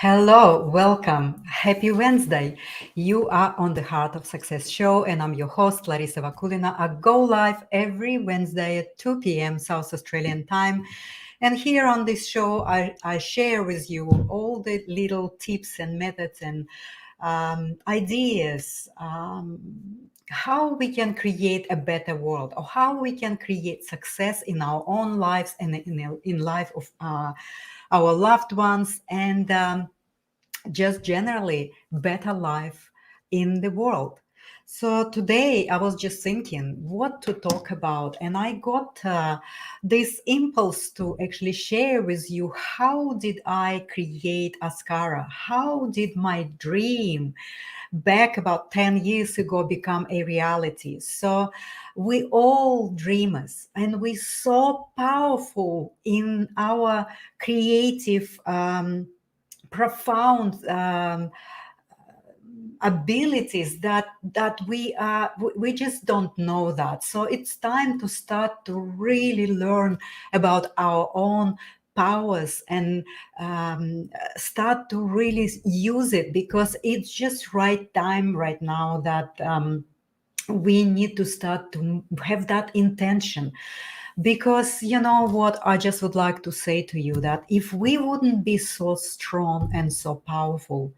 Hello, welcome. Happy Wednesday. You are on the Heart of Success show, and I'm your host, Larissa Vakulina. I go live every Wednesday at 2 p.m. South Australian time. And here on this show, I share with you all the little tips and methods and ideas, how we can create a better world, or how we can create success in our own lives and in life of our loved ones, and just generally better life in the world. So today I was just thinking what to talk about, and I got this impulse to actually share with you how did I create Askara? How did my dream back about 10 years ago become a reality? So we all dreamers, and we so powerful in our creative profound abilities that we just don't know that. So it's time to start to really learn about our own powers and start to really use it, because it's just right time right now that we need to start to have that intention. Because you know what, I just would like to say to you that if we wouldn't be so strong and so powerful,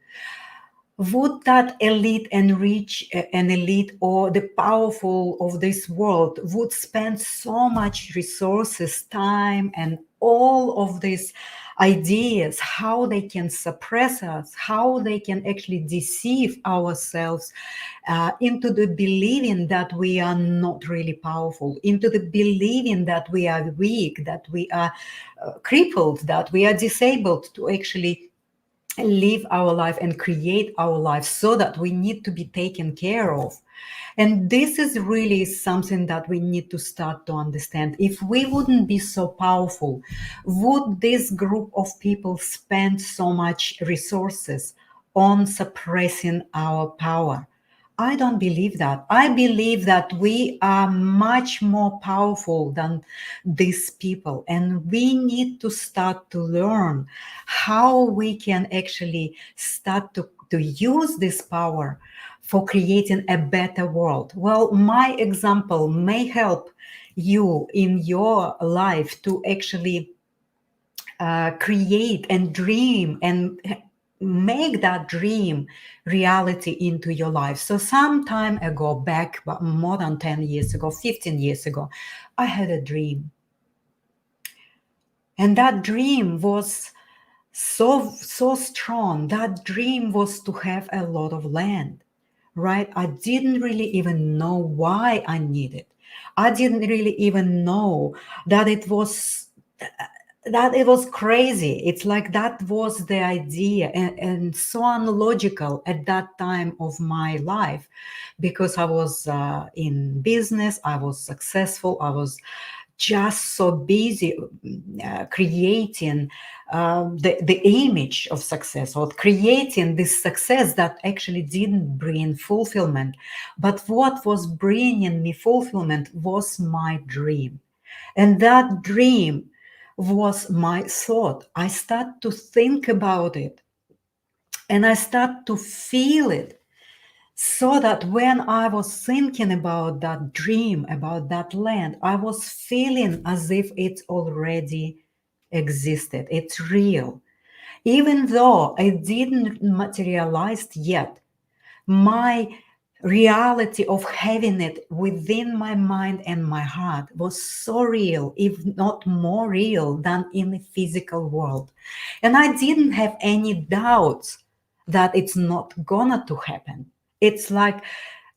would that elite and rich and elite or the powerful of this world would spend so much resources, time, and all of these ideas, how they can suppress us, how they can actually deceive ourselves into the believing that we are not really powerful, into the believing that we are weak, that we are crippled, that we are disabled to actually live our life and create our life, so that we need to be taken care of. And this is really something that we need to start to understand. If we wouldn't be so powerful, would this group of people spend so much resources on suppressing our power? I don't believe that. I believe that we are much more powerful than these people, and we need to start to learn how we can actually start to use this power for creating a better world. Well, my example may help you in your life to actually create and dream and make that dream reality into your life. So some time ago, back more than 10 years ago, 15 years ago, I had a dream. And that dream was so strong. That dream was to have a lot of land, right? I didn't really even know why I needed. I didn't really even know that it was crazy. It's like that was the idea, and so unlogical at that time of my life, because I was in business, I was successful, I was just so busy creating the image of success, or creating this success that actually didn't bring fulfillment. But what was bringing me fulfillment was my dream. And that dream was my thought. I start to think about it, and I start to feel it, so that when I was thinking about that dream, about that land, I was feeling as if it already existed. It's real. Even though it didn't materialize yet, my reality of having it within my mind and my heart was so real, if not more real than in the physical world. And I didn't have any doubts that it's not gonna to happen. It's like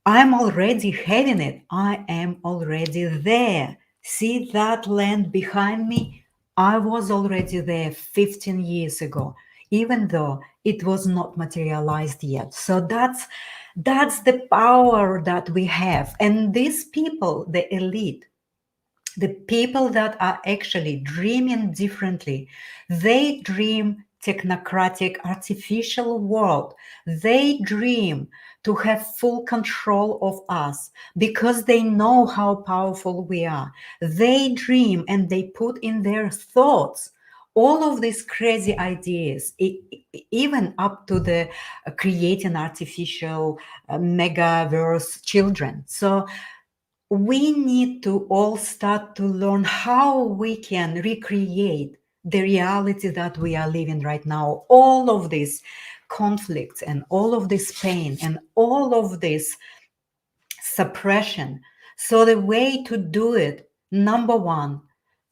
I'm already having it. I am already there. See that land behind me? I was already there 15 years ago, even though it was not materialized yet. So that's the power that we have. And these people, the elite, the people that are actually dreaming differently, they dream technocratic artificial world. They dream to have full control of us because they know how powerful we are. They dream and they put in their thoughts all of these crazy ideas, even up to the creating artificial megaverse children. So we need to all start to learn how we can recreate the reality that we are living right now. All of these conflicts and all of this pain and all of this suppression. So the way to do it, number one,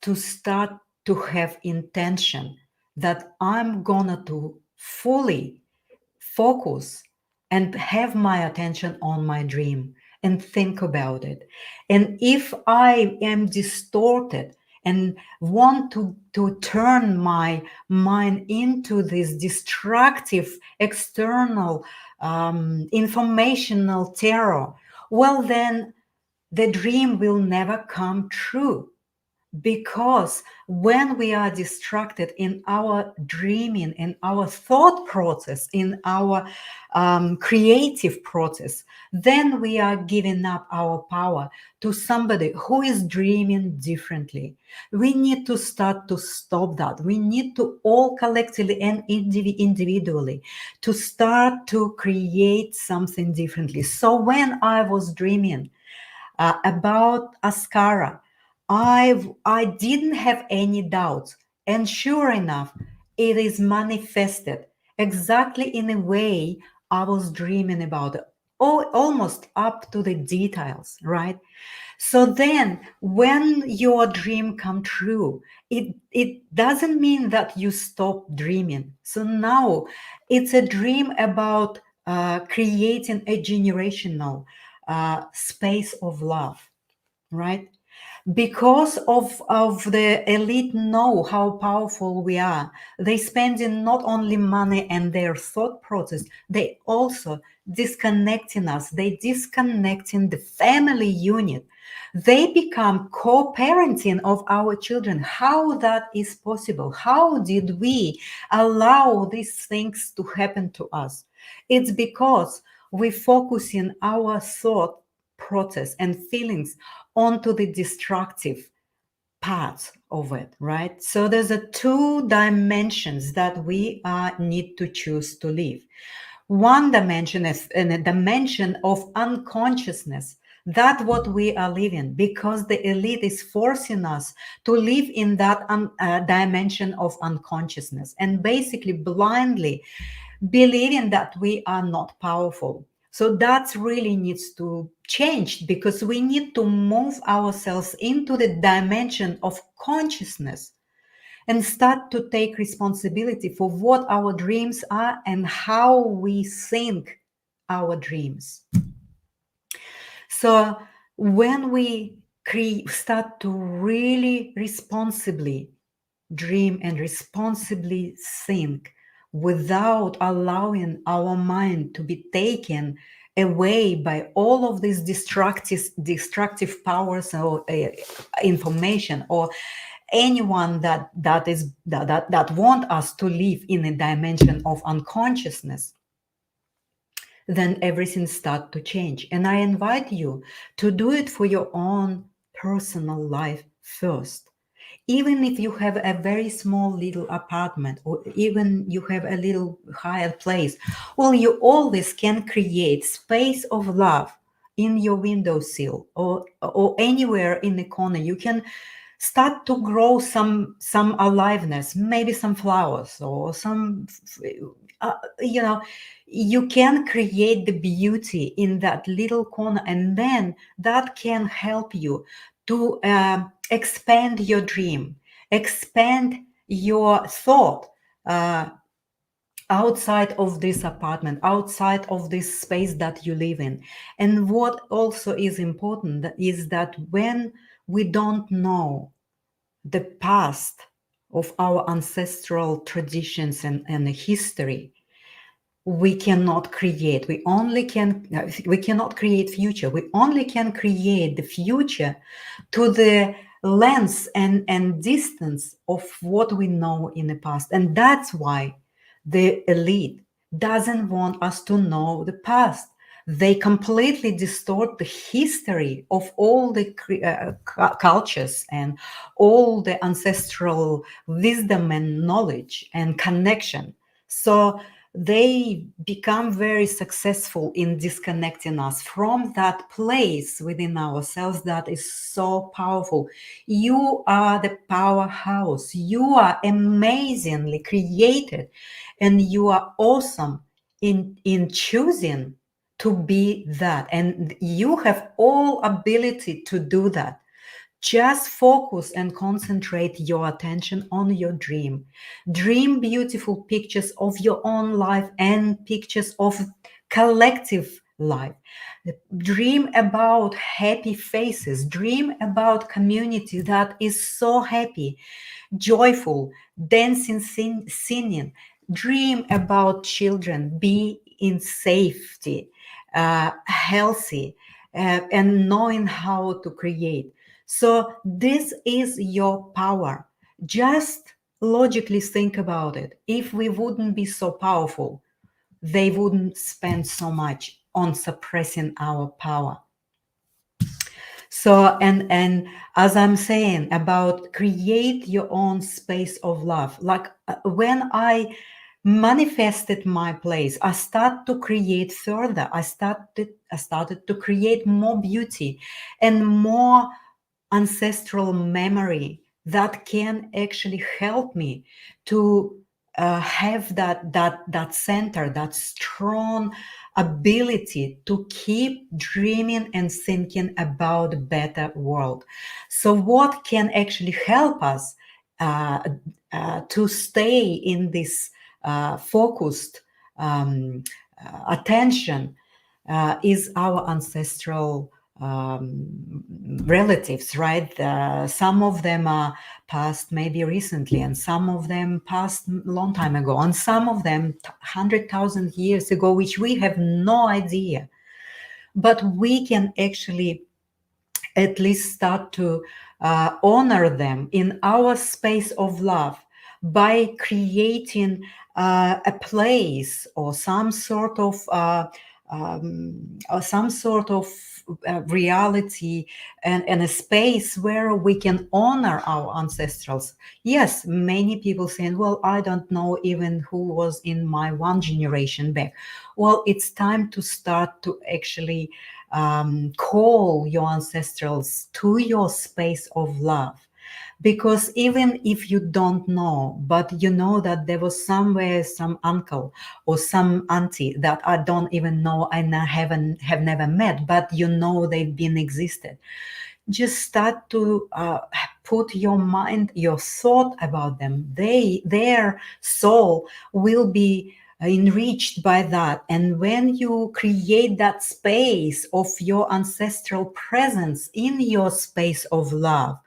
to start to have intention that I'm gonna to fully focus and have my attention on my dream and think about it. And if I am distorted and want to turn my mind into this destructive external informational terror, well, then the dream will never come true, because when we are distracted in our dreaming, in our thought process, in our creative process, then we are giving up our power to somebody who is dreaming differently. We need to start to stop that. We need to all collectively and individually to start to create something differently. So when I was dreaming about Askara, I didn't have any doubts, and sure enough, it is manifested exactly in a way I was dreaming about it, almost up to the details, right? So then, when your dream come true, it doesn't mean that you stop dreaming. So now, it's a dream about creating a generational space of love, right? Because of the elite know how powerful we are. They spending not only money and their thought process, they also disconnecting us. They disconnecting the family unit. They become co-parenting of our children. How that is possible? How did we allow these things to happen to us? It's because we focus in our thought process and feelings onto the destructive part of it, right? So there's a two dimensions that we need to choose to live. One dimension is in a dimension of unconsciousness. That's what we are living, because the elite is forcing us to live in that dimension of unconsciousness and basically blindly believing that we are not powerful. So that really needs to change, because we need to move ourselves into the dimension of consciousness and start to take responsibility for what our dreams are and how we think our dreams. So when we start to really responsibly dream and responsibly think without allowing our mind to be taken away by all of these destructive powers or information, or anyone that want us to live in a dimension of unconsciousness, then everything start to change. And I invite you to do it for your own personal life first. Even if you have a very small little apartment, or even you have a little higher place, well, you always can create space of love in your windowsill, or anywhere in the corner. You can start to grow some aliveness, maybe some flowers or some you know, you can create the beauty in that little corner, and then that can help you to expand your dream, expand your thought outside of this apartment, outside of this space that you live in. And what also is important is that when we don't know the past of our ancestral traditions and history, we cannot create. We cannot create future. We only can create the future to the lens and distance of what we know in the past. And that's why the elite doesn't want us to know the past, They completely distort the history of all the cultures and all the ancestral wisdom and knowledge and connection. So they become very successful in disconnecting us from that place within ourselves that is so powerful. You are the powerhouse. You are amazingly created, and you are awesome in choosing to be that, and you have all ability to do that. Just focus and concentrate your attention on your dream. Dream beautiful pictures of your own life and pictures of collective life. Dream about happy faces. Dream about community that is so happy, joyful, dancing, singing. Dream about children, be in safety, healthy, and knowing how to create. So, this is your power. Just logically think about it. If we wouldn't be so powerful, they wouldn't spend so much on suppressing our power. So, and as I'm saying about create your own space of love, like when I manifested my place, I started to create further. I started to create more beauty and more ancestral memory that can actually help me to have that center, that strong ability to keep dreaming and thinking about a better world. So what can actually help us uh, to stay in this focused attention is our ancestral relatives, right? Some of them are passed maybe recently, and some of them passed a long time ago, and some of them 100,000 years ago, which we have no idea. But we can actually at least start to honor them in our space of love by creating a place or some sort of reality and a space where we can honor our ancestrals. Yes, many people saying, well, I don't know even who was in my one generation back. Well, it's time to start to actually call your ancestrals to your space of love. Because even if you don't know, but you know that there was somewhere some uncle or some auntie that I don't even know and I have never met, but you know they've been existed, just start to put your mind, your thought about them. Their soul will be enriched by that. And when you create that space of your ancestral presence in your space of love,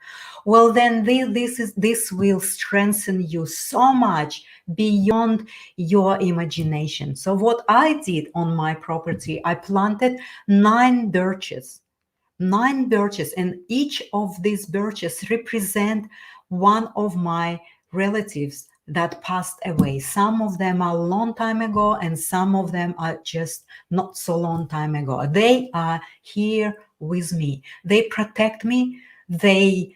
well, then this will strengthen you so much beyond your imagination. So what I did on my property, I planted 9 birches, and each of these birches represent one of my relatives that passed away. Some of them are a long time ago, and some of them are just not so long time ago. They are here with me. They protect me. They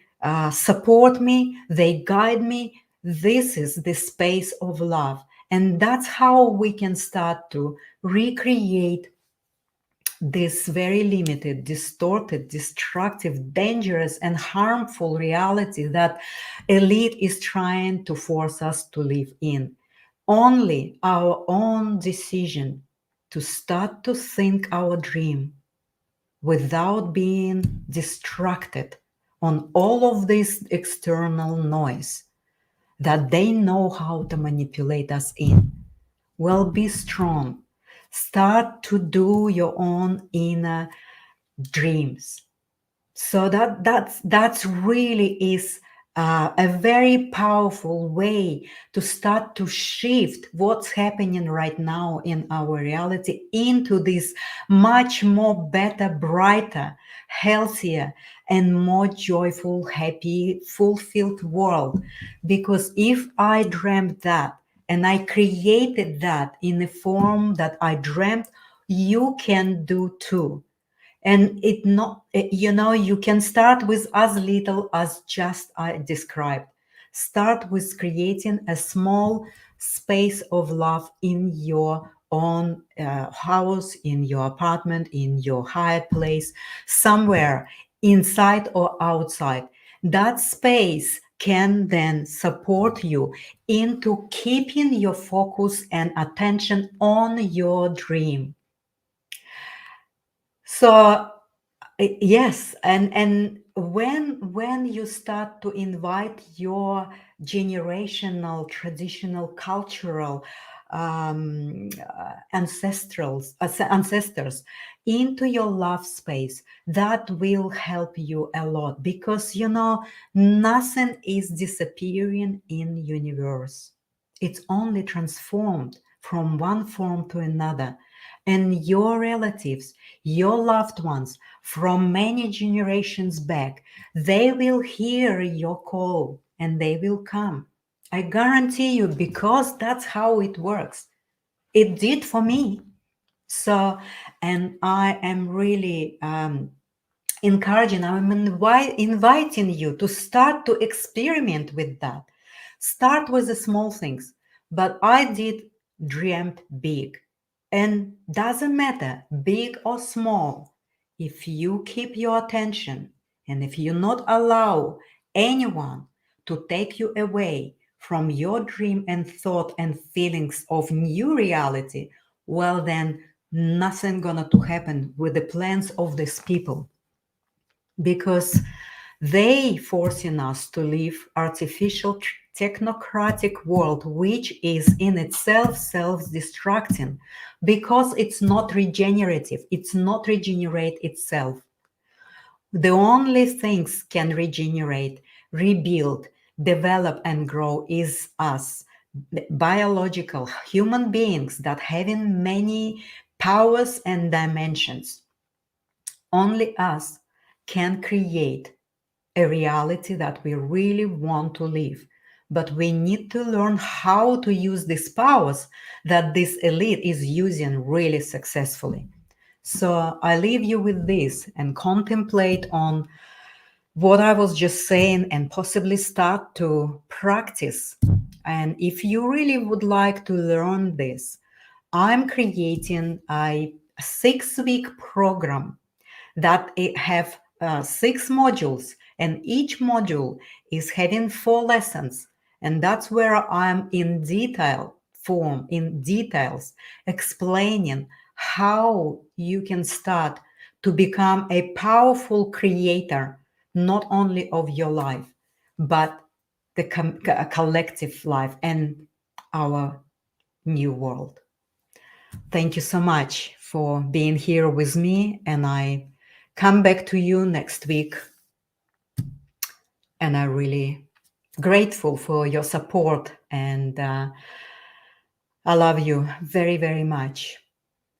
support me. They guide me. This is the space of love. And that's how we can start to recreate this very limited, distorted, destructive, dangerous, and harmful reality that elite is trying to force us to live in. Only our own decision to start to think our dream without being distracted on all of this external noise that they know how to manipulate us in. Well, be strong. Start to do your own inner dreams. So that's really is a very powerful way to start to shift what's happening right now in our reality into this much more better, brighter, healthier, and more joyful, happy, fulfilled world. Because if I dreamt that and I created that in a form that I dreamt, you can do too. And it not, you can start with as little as just I described. Start with creating a small space of love in your own house, in your apartment, in your hired place, somewhere inside or outside. That space can then support you into keeping your focus and attention on your dream. So yes, and when you start to invite your generational, traditional, cultural ancestors into your love space, that will help you a lot, because nothing is disappearing in universe. It's only transformed from one form to another, and your relatives, your loved ones from many generations back, they will hear your call and they will come. I guarantee you, because that's how it works. It did for me. So, and I am really I'm inviting you to start to experiment with that. Start with the small things. But I did dreamt big. And doesn't matter, big or small, if you keep your attention and if you not allow anyone to take you away from your dream and thought and feelings of new reality, well then nothing gonna to happen with the plans of these people, because they forcing us to live artificial technocratic world, which is in itself self-destructing, because it's not regenerative, it's not regenerate itself. The only things can regenerate, rebuild, develop and grow is us, biological human beings that having many powers and dimensions. Only us can create a reality that we really want to live. But we need to learn how to use these powers that this elite is using really successfully. So I leave you with this and contemplate on what I was just saying and possibly start to practice. And if you really would like to learn this, I'm creating a 6-week program that it have 6 modules, and each module is having 4 lessons, and that's where I'm in detail form, in details, explaining how you can start to become a powerful creator, not only of your life but the collective life and our new world. Thank you so much for being here with me, and I come back to you next week. And I'm really grateful for your support, and I love you very, very much.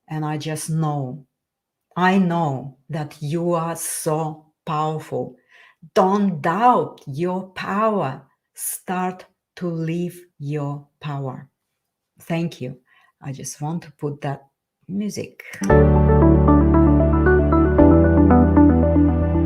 And I know that you are so powerful. Don't doubt your power. Start to live your power. Thank you. I just want to put that music.